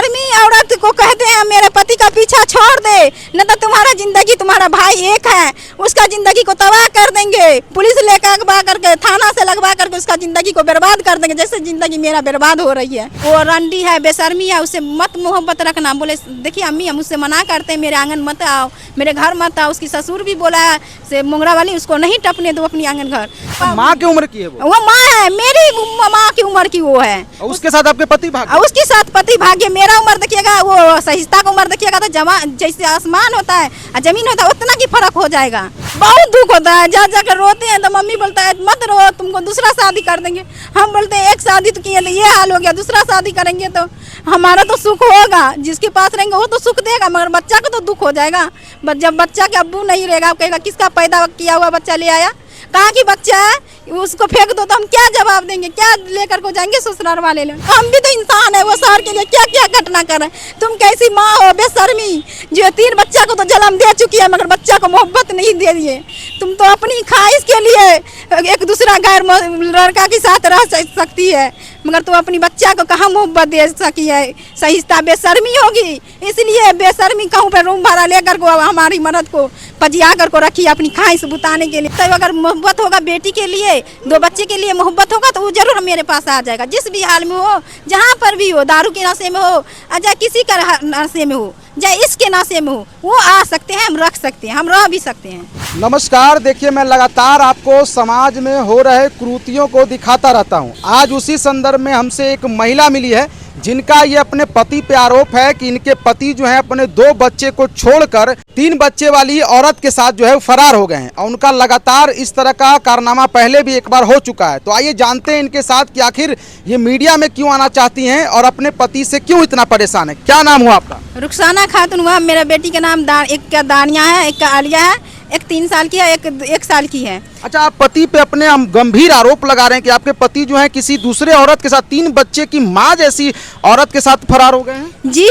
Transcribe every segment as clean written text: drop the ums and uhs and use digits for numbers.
बेशर्मी औरत को कहते हैं मेरे पति का पीछा छोड़ दे, न तो तुम्हारा जिंदगी, तुम्हारा भाई एक है, उसका जिंदगी को तबाह कर देंगे, पुलिस लेकर अगवा करके थाना से लगवा करके उसका जिंदगी को बर्बाद कर देंगे, जैसे जिंदगी मेरा बर्बाद हो रही है। वो रंडी है, बेशर्मी है, उससे मत मोहब्बत रखना। बोले देखिए अम्मी हम उससे मना करते हैं, मेरे आंगन मत आओ, मेरे घर मत आओ। उसकी ससुर भी बोला है से मोंगरा वाली उसको नहीं टपने दो अपनी आंगन घर। माँ की उम्र की है वो माँ है, मेरी माँ की उम्र की वो है। उसके साथ आपके पति भाग उसके साथ पति भाग्य। मेरा उम्र देखिएगा, वो सहिष्णुता का उम्र देखिएगा तो जैसे आसमान होता है और जमीन होता है उतना की फर्क हो जाएगा। बहुत दुख होता है, जा जाकर रोते हैं तो मम्मी बोलता है मत रो, तुमको दूसरा शादी कर देंगे। हम बोलते हैं एक शादी तो किए, ये हाल हो गया, दूसरा शादी करेंगे तो हमारा तो सुख होगा, जिसके पास रहेंगे वो तो सुख देगा, मगर बच्चा को तो दुख हो जाएगा। जब बच्चा के अब्बू नहीं रहेगा, कहेगा किसका पैदा किया हुआ बच्चा ले आया, कहाँ की बच्चा है, उसको फेंक दो तो हम क्या जवाब देंगे, क्या लेकर को जाएंगे ससुराल वाले लोग। हम भी तो इंसान है, वो शहर के लिए क्या क्या घटना कर रहे हैं। तुम कैसी माँ हो बेशर्मी, जो 3 बच्चा को तो जन्म दे चुकी है मगर बच्चा को मोहब्बत नहीं दे दिए। तुम तो अपनी ख्वाहिश के लिए एक दूसरा गैर लड़का के साथ रह सकती है, मगर तुम अपनी बच्चा को कहाँ मोहब्बत दे सकी है। सहिष्णुता बेशर्मी होगी, इसलिए बेशर्मी कहूँ पे रूम भाड़ा लेकर को हमारी मर्द को पजिया कर को रखी अपनी ख्वाहिश बुताने के लिए। तब अगर मोहब्बत होगा बेटी के लिए, 2 बच्चे के लिए मोहब्बत होगा तो वो जरूर मेरे पास आ जाएगा। जिस भी हाल में हो, जहाँ पर भी हो, दारू के नशे में हो, चाहे किसी का नशे में हो, चाहे इसके नशे में हो, वो आ सकते हैं, हम रख सकते हैं, हम रह भी सकते हैं। नमस्कार, देखिए मैं लगातार आपको समाज में हो रहे कुरीतियों को दिखाता रहता हूं। आज उसी संदर्भ में हमसे एक महिला मिली है जिनका ये अपने पति पे आरोप है कि इनके पति जो है अपने 2 बच्चे को छोड़कर 3 बच्चे वाली औरत के साथ जो है फरार हो गए हैं और उनका लगातार इस तरह का कारनामा पहले भी एक बार हो चुका है। तो आइए जानते हैं इनके साथ कि आखिर ये मीडिया में क्यों आना चाहती हैं और अपने पति से क्यों इतना परेशान है। क्या नाम हुआ आपका? रुखसाना खातून हुआ। मेरा बेटी का नाम एक का दानिया है, एक का आलिया है, एक 3 साल की है, एक 1 साल की है। अच्छा, आप पति पे अपने हम गंभीर आरोप लगा रहे हैं कि आपके पति जो है किसी दूसरे औरत के साथ 3 बच्चे की माँ जैसी औरत के साथ फरार हो गए हैं। जी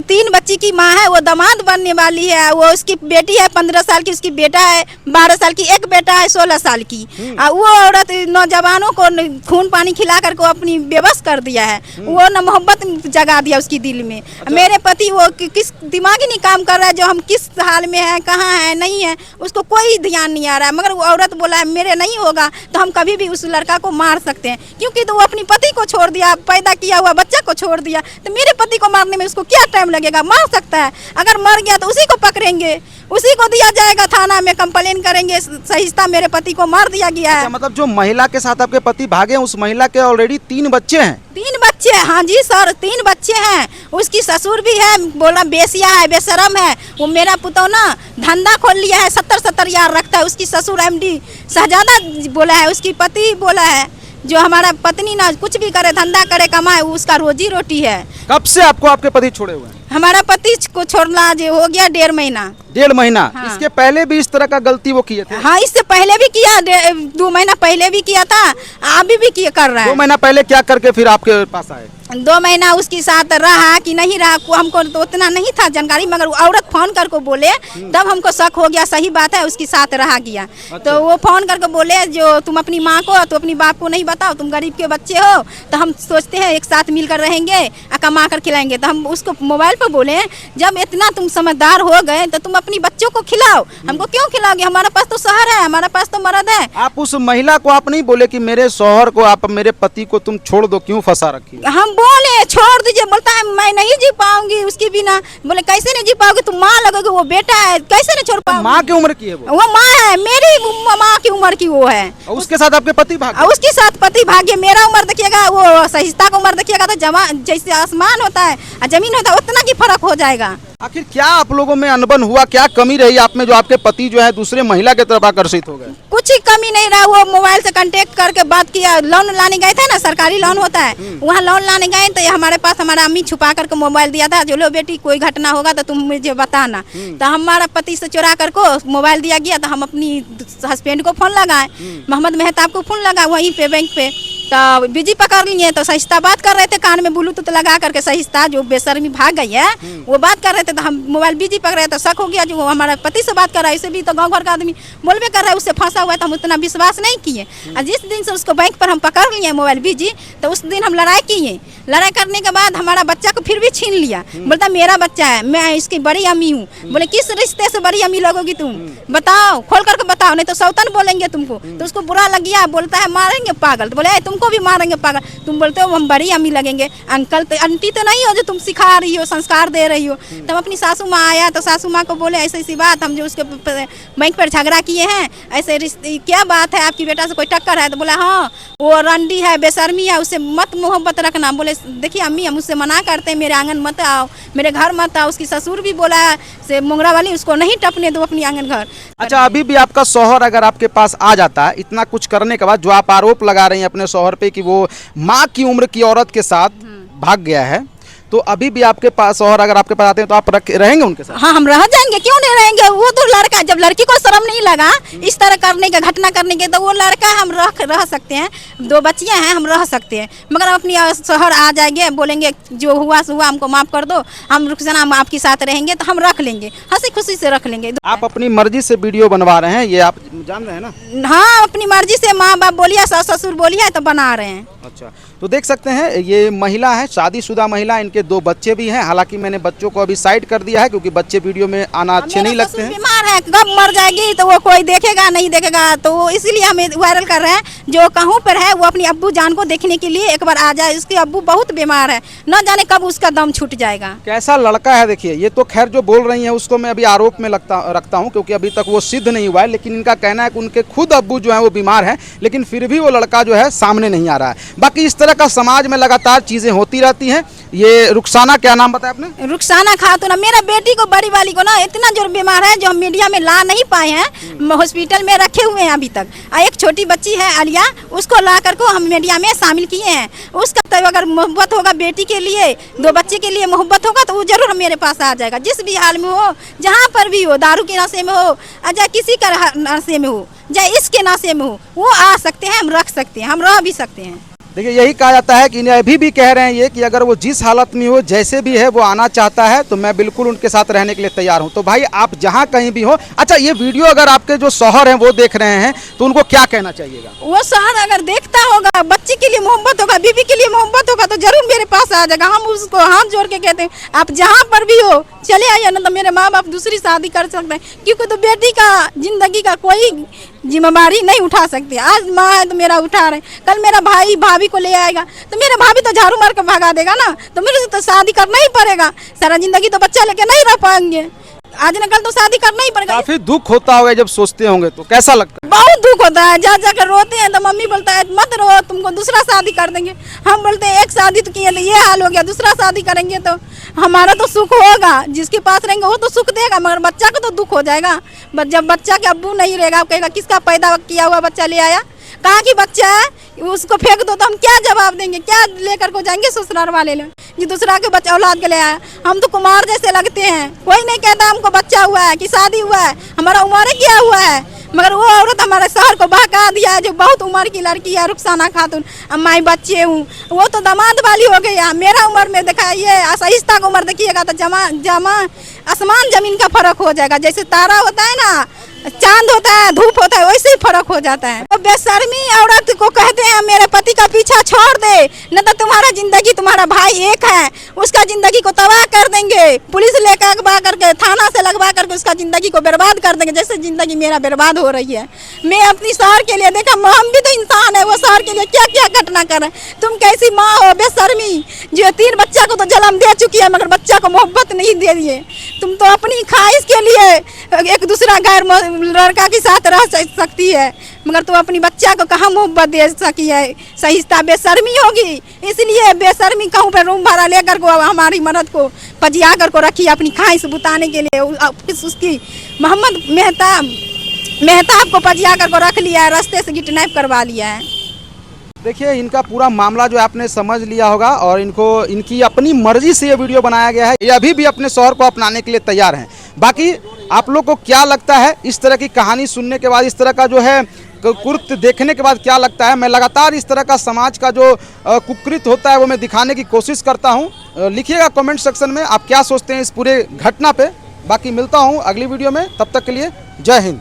3 बच्ची की माँ है, वो दामाद बनने वाली है। वो उसकी बेटी है 15 साल की, उसकी बेटा है 12 साल की, एक बेटा है 16 साल की। वो औरत नौजवानों को खून पानी खिला कर को अपनी बेबस कर दिया है। वो न मोहब्बत जगा दिया उसकी दिल में। अच्छा। मेरे पति वो किस दिमाग ही नहीं काम कर रहा है, जो हम किस हाल में है, कहाँ है, नहीं है, उसको कोई ध्यान नहीं आ रहा है। मगर वो औरत बोला मेरे नहीं होगा तो हम कभी भी उस लड़का को मार सकते हैं, क्योंकि तो वो अपनी पति को छोड़ दिया, पैदा किया हुआ बच्चा को छोड़ दिया, तो मेरे पति को मारने में उसको क्या टाइम लगेगा, मार सकता है। अगर मर गया तो उसी को पकड़ेंगे, उसी को दिया जाएगा, थाना में कंप्लेन करेंगे, सहिष्णुता मेरे पति को मार दिया गया है। अच्छा, मतलब जो महिला के साथ आपके पति भागे उस महिला के ऑलरेडी 3 बच्चे हैं? 3 बच्चे, हाँ जी सर 3 बच्चे हैं। उसकी ससुर भी है, बोला बेसिया है, बेशरम है। वो मेरा पुतौ ना धंधा खोल लिया है, 70-70 यार रखता है। उसकी ससुर MD शहजादा बोला है, उसकी पति बोला है जो हमारा पत्नी ना कुछ भी करे, धंधा करे, कमाए, उसका रोजी रोटी है। कब से आपको आपके पति छोड़े हुए हैं? हमारा पति को छोड़ना जो हो गया 1.5 महीना। 1.5 महीना? हाँ। इसके पहले भी इस तरह का गलती वो किए थे? हाँ, इससे पहले भी किया, 2 महीना पहले भी किया था, अभी भी किया कर रहा है। 2 महीना पहले क्या करके फिर आपके पास आए? 2 महीना उसके साथ रहा कि नहीं रहा हमको तो उतना नहीं था जानकारी, मगर औरत फोन करके बोले तब हमको शक हो गया, सही बात है उसके साथ रहा गया। अच्छा। तो वो फोन करके बोले जो तुम अपनी माँ को, तो अपनी बाप को नहीं बताओ, तुम गरीब के बच्चे हो, तो हम सोचते हैं एक साथ मिलकर रहेंगे और कमा कर खिलाएंगे। तो हम उसको मोबाइल पर बोले जब इतना तुम समझदार हो गए तो तुम अपनी बच्चों को खिलाओ, हमको क्यों खिलाओगे, हमारे पास तो शहर है, हमारे पास तो मर्द है। आप उस महिला को आप नहीं बोले कि मेरे शौहर को, आप मेरे पति को तुम छोड़ दो, क्यों फंसा रखी? हम बोले छोड़ दीजिए, बोलता है मैं नहीं जी पाऊंगी उसके बिना। बोले कैसे नहीं जी पाओगे, तुम माँ लगोगे, वो बेटा है, कैसे नहीं छोड़ पाओगे। माँ की उम्र की है वो माँ है, मेरी माँ की उम्र की वो है। उसके साथ आपके पति भागे? उसके साथ पति भागे। मेरा उम्र देखिएगा, वो सहिष्णुता का उम्र देखिएगा तो जैसे आसमान होता है और जमीन होता है उतना की फर्क हो जाएगा। आखिर क्या आप लोगों में अनबन हुआ, क्या कमी रही आप में जो आपके पति जो है दूसरे महिला की तरफ आकर्षित हो गए? कुछ ही कमी नहीं रहा। वो मोबाइल से कांटेक्ट करके बात किया, लोन लाने गए थे ना, सरकारी लोन होता है, वहाँ लोन लाने गए तो हमारे पास हमारा अम्मी छुपा करके मोबाइल दिया था, जो लो बेटी कोई घटना होगा तो तुम मुझे बताना। तो हमारा पति से चुरा कर को मोबाइल दिया गया, तो हम अपनी हस्बैंड को फोन लगाए, मोहम्मद मेहताब को फोन लगाए वहीं पे बैंक पे, तो बिजी पकड़ लिए तो सहिस्ता बात कर रहे थे, कान में ब्लूटूथ लगा करके सहिस्ता जो बेशर्मी भाग गई है वो बात कर रहे थे, तो हम मोबाइल बिजी पकड़ रहे, तो शक हो गया जो हमारा पति से बात कर रहा है, इसे भी तो गांव घर का आदमी बोलबे कर रहा है उससे फंसा हुआ है, तो हम उतना विश्वास नहीं किए। और जिस दिन से उसको बैंक पर हम पकड़ लिए मोबाइल बिजी, तो उस दिन हम लड़ाई किए। लड़ाई करने के बाद हमारा बच्चा को फिर भी छीन लिया, बोलता मेरा बच्चा है, मैं इसकी बड़ी अम्मी हूँ। बोले किस रिश्ते से बड़ी अम्मी लगोगी तुम, बताओ खोल करके बताओ, नहीं तो सौतन बोलेंगे तुमको। तो उसको बुरा लग गया, बोलता है मारेंगे पागल। तो बोले तुमको भी मारेंगे पागल, तुम बोलते हो हम बड़ी अम्मी लगेंगे, अंकल तो आंटी तो नहीं हो जो तुम सिखा रही हो, संस्कार दे रही हो। तब अपनी सासू माँ आया तो सासू माँ को बोले ऐसी ऐसी बात, हम जो उसके बैंक पर झगड़ा किए हैं, ऐसे रिश्ते क्या बात है, आपकी बेटा से कोई टक्कर है? तो बोला हाँ वो रंडी है, बेशर्मी है, उससे मत मोहब्बत रखना। बोले देखिए अम्मी हम उससे मना करते हैं, मेरे आंगन मत आओ, मेरे घर मत आओ। उसकी ससुर भी बोला है से मोंगरा वाली उसको नहीं टपने दो अपनी आंगन घर। अच्छा, अभी भी आपका शौहर अगर आपके पास आ जाता है इतना कुछ करने के बाद, जो आप आरोप लगा रही हैं अपने शौहर पे कि वो माँ की उम्र की औरत के साथ भाग गया है, तो अभी भी आपके पास शौहर अगर आपके पास आते हैं तो आप रहेंगे उनके साथ? हाँ हम रह जाएंगे, क्यों नहीं रहेंगे। वो तो लड़का, जब लड़की को शर्म नहीं लगा इस तरह करने के, घटना करने के, तो वो लड़का हम रह सकते हैं, 2 बच्चियां हैं हम रह सकते हैं। मगर हम अपनी शौहर आ जाएंगे, बोलेंगे जो हुआ सो हुआ, हमको माफ कर दो, हम रुखसाना हम आपके साथ रहेंगे, तो हम रख लेंगे, हंसी खुशी से रख लेंगे। आप अपनी मर्जी से वीडियो बनवा रहे हैं, ये आप जान रहे हैं ना? हाँ अपनी मर्जी से, माँ बाप बोलिए, सास ससुर बोलिए तो बना रहे हैं। अच्छा, तो देख सकते हैं ये महिला है, शादीशुदा महिला, इनके 2 बच्चे भी हैं। हालांकि मैंने बच्चों को अभी साइड कर दिया है क्योंकि बच्चे वीडियो में आना अच्छे नहीं लगते हैं। बीमार है, कब मर जाएगी तो वो कोई देखेगा नहीं देखेगा, तो इसीलिए हम वायरल कर रहे हैं। जो कहीं पर है वो अपनी अब्बू जान को देखने के लिए एक बार आ जाए, उसके अब्बू बहुत बीमार है, न जाने कब उसका दम छूट जाएगा। कैसा लड़का है देखिए, ये तो खैर जो बोल रही है उसको मैं अभी आरोप में रखता हूँ क्योंकि अभी तक वो सिद्ध नहीं हुआ है, लेकिन इनका कहना है कि उनके खुद अब्बू जो है वो बीमार है, लेकिन फिर भी वो लड़का जो है सामने नहीं आ रहा है। बाकी इस तरह का समाज में लगातार चीजें होती रहती हैं। ये रुखसाना, क्या नाम बताया आपने? रुखसाना खातून। मेरा बेटी को, बड़ी वाली को ना इतना जोर बीमार है जो हम मीडिया में ला नहीं पाए हैं, हॉस्पिटल में रखे हुए हैं अभी तक। एक छोटी बच्ची है आलिया, उसको ला कर को हम मीडिया में शामिल किए हैं। उसका तो अगर मोहब्बत होगा बेटी के लिए, 2 बच्चे के लिए मोहब्बत होगा तो वो जरूर मेरे पास आ जाएगा, जिस भी हाल में हो, जहाँ पर भी हो, दारू के नशे में हो, चाहे किसी का नशे में हो, चाहे इसके नशे में हो, वो आ सकते हैं, हम रख सकते हैं, हम रह भी सकते हैं। देखिए यही कहा जाता है कि इन्हें अभी भी कह रहे हैं ये कि अगर वो जिस हालत में हो, जैसे भी है, वो आना चाहता है तो मैं बिल्कुल उनके साथ रहने के लिए तैयार हूं। तो भाई आप जहां कहीं भी हो, अच्छा ये वीडियो अगर आपके जो शौहर हैं वो देख रहे हैं तो उनको क्या कहना चाहिएगा? वो शौहर अगर देखता होगा, बच्ची के लिए मोहब्बत होगा, बीवी के लिए मोहब्बत होगा, तो जरूर मेरे पास आ जाएगा। हम उसको हाथ जोड़ के कहते हैं आप जहाँ पर भी हो चले आइए, ना तो मेरे माँ बाप दूसरी शादी कर सकते हैं, क्योंकि तो बेटी का जिंदगी का कोई जिम्मेदारी नहीं उठा सकते। आज माँ है तो मेरा उठा रहे, कल मेरा भाई भाभी को ले आएगा तो मेरा भाभी तो झाड़ू मार के भगा देगा ना, तो मेरे से तो शादी करना ही पड़ेगा। सारा जिंदगी तो बच्चा लेके नहीं रह पाएंगे, आज न कल तो शादी करना ही पड़ेगा। काफी दुख होता होगा जब सोचते होंगे, तो कैसा लगता है? बहुत दुख होता है, जा जाकर रोते हैं तो मम्मी बोलता है मत रो, तुमको दूसरा शादी कर देंगे। हम बोलते हैं एक शादी तो किए, ये हाल हो गया, दूसरा शादी करेंगे तो हमारा तो सुख होगा, जिसके पास रहेंगे वो तो सुख देगा, मगर बच्चा को तो दुख हो जाएगा। जब बच्चा के अब्बू नहीं रहेगा, कहेगा किसका पैदा किया हुआ बच्चा ले आया, कहाँ की बच्चा है, उसको फेंक दो तो हम क्या जवाब देंगे, क्या लेकर को जाएंगे ससुराल वाले लोग, ये दूसरा के बच्चा औलाद के ले आया। हम तो कुमार जैसे लगते हैं, कोई नहीं कहता हमको बच्चा हुआ है कि शादी हुआ है, हमारा उम्र क्या हुआ है, मगर वो औरत हमारे शहर को बहका दिया है, जो बहुत उम्र की लड़की है रुखसाना खातून। मैं बच्चे हूँ, वो तो दामाद वाली हो गई है। मेरा उम्र में देखा, ये सहिस्ता का उम्र देखिएगा तो जमा आसमान जमीन का फर्क हो जाएगा। जैसे तारा होता है ना, चांद होता है, धूप होता है, वैसे ही फर्क हो जाता है। तो बेशर्मी औरत को कहते हैं मेरे पति का पीछा छोड़ दे, न तो तुम्हारा जिंदगी, तुम्हारा भाई एक है, उसका जिंदगी को तबाह कर देंगे, पुलिस लेकर अगवा करके, थाना से लगवा करके उसका जिंदगी को बर्बाद कर देंगे, जैसे जिंदगी मेरा बर्बाद हो रही है। मैं अपनी शहर के लिए देखा, हम भी तो इंसान है, वो शहर के लिए क्या क्या घटना कर रहे हैं। तुम कैसी माँ हो बेशर्मी, जो 3 बच्चा को तो जन्म दे चुकी है, मगर बच्चा को मोहब्बत नहीं दे दिए। तुम तो अपनी ख्वाहिश के लिए एक दूसरा गैर लड़का के साथ रह सकती है, मगर तुम अपनी बच्चा को कहाँ मोहब्बत दे सकी है। सहिस्ता बेशर्मी होगी, इसलिए बेशर्मी कहूँ पर रूम भाड़ा लेकर को हमारी मर्द को पजिया कर को रखी अपनी ख्वाहिश बुताने के लिए। उसकी मोहम्मद मेहताब को पजिया कर को रख लिया है, रास्ते से किडनैप करवा लिया है। देखिए इनका पूरा मामला जो है आपने समझ लिया होगा, और इनकी अपनी मर्जी से ये वीडियो बनाया गया है। ये अभी भी अपने शौहर को अपनाने के लिए तैयार हैं। बाकी आप लोग को क्या लगता है, इस तरह की कहानी सुनने के बाद, इस तरह का जो है कृत्य देखने के बाद क्या लगता है। मैं लगातार इस तरह का समाज का जो कुकृत होता है वो मैं दिखाने की कोशिश करता हूँ। लिखिएगा कमेंट सेक्शन में आप क्या सोचते हैं इस पूरे घटना पे। बाकी मिलता हूँ अगली वीडियो में, तब तक के लिए जय हिंद।